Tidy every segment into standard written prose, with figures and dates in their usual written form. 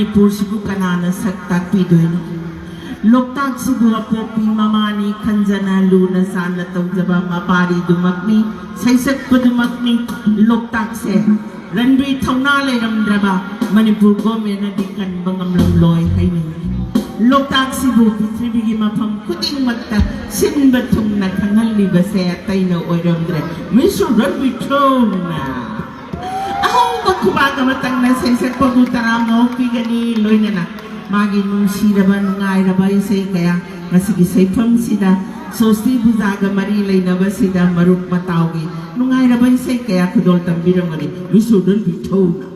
Manipursibu kanana saktak pidoy Loktak sibu apopi mamani kanjana luna sana tawjaba mapari dumakni Saisak pa dumakni loktak se Ranri tawna lay ramdraba Manipur gome na dikan bangam lamloy hay Loktak sibu pitribigi mapam kuting magta Sinbatong na kangal libase at tayo na oiramdra Miso ranri tawna Kumaga matang na sa isang pagutara mo, kigani loy na na. Magin mong sila ba nung ay na ba yung say kaya masigisay pang sila. So, Steve Buzaga marilay na ba sila maruk matawgi. Nung ay na ba yung say kaya kudol tambirang mani, wisudan bitaw na.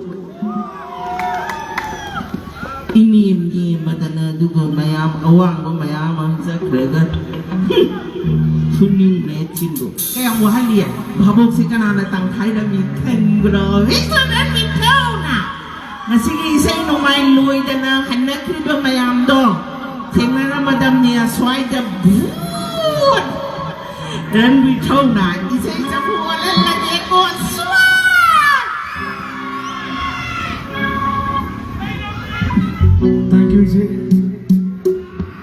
Inim-im madana dugo mayam, awang mo mayamang sa kregat. Kuning na chindo. Kaya ang wahali yan, mahabog si kanana tangkay na mitan bro. Wisudan bitaw na. Nasige isay no may luwi na na hanak riba mayam do. Tingna na madam niya sway da buwan. Dan bitaw na. Isa-isa puwalan lagi ko. Swat! Thank you, Izzy.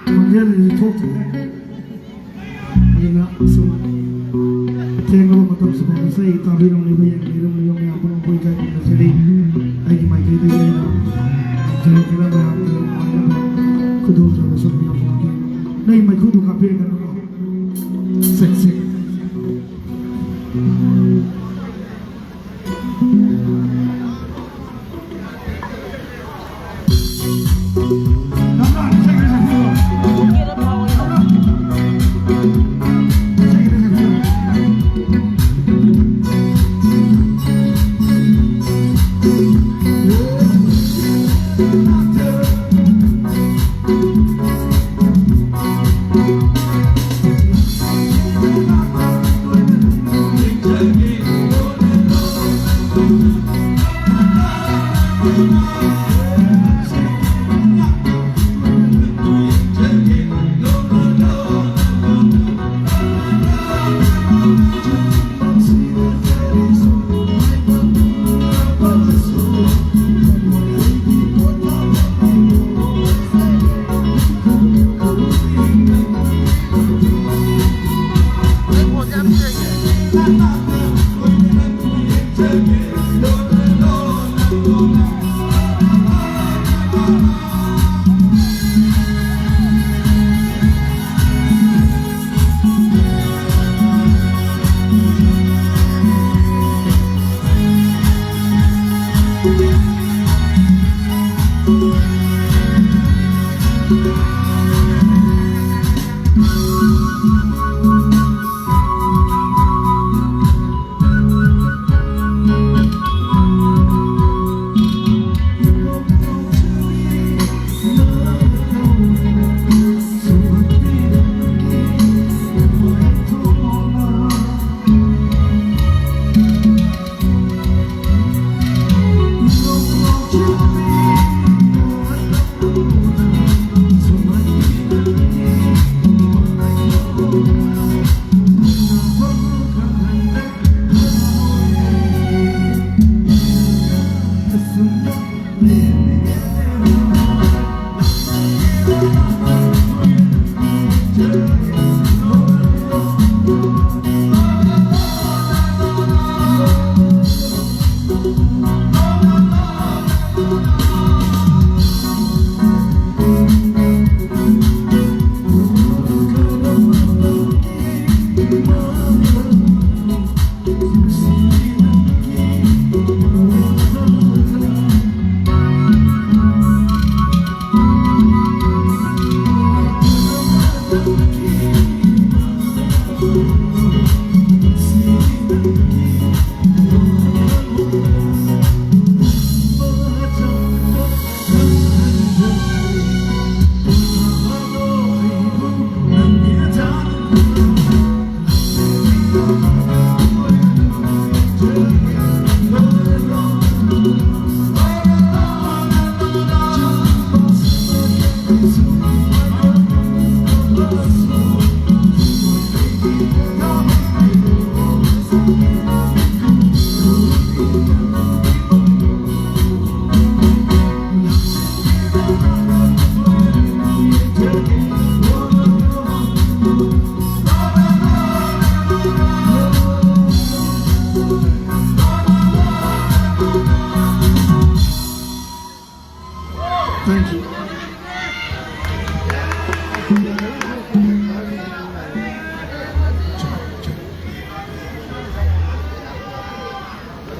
Mangyari ni Toto. Ina semua. Tengok betul sebab saya tahu orang ni banyak orang yang apa pun kita kena jadi. Lagi macam itu je lah. Jadi kita berapa orang kudu terus sebab apa. Lagi macam kudu kafe kan. Seksi.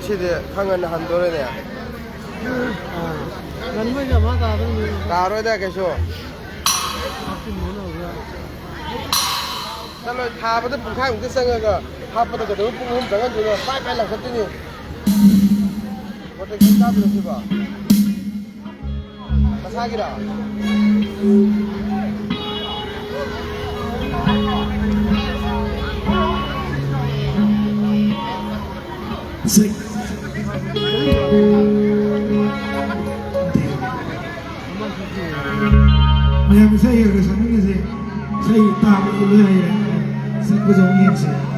시대 강은 한도래네. 런웨이가 맞아도 가로에다 계셔. 달로 타부터 분khai cũng cái sân rồi 하부터 그 너무 뿜 장은 주고 빨빨 나섰더니 어떻게 까불어 봐. 사기라. Mà em xây ở cái sáng như thế xây tạm cái lưới này sẽ có giống như thế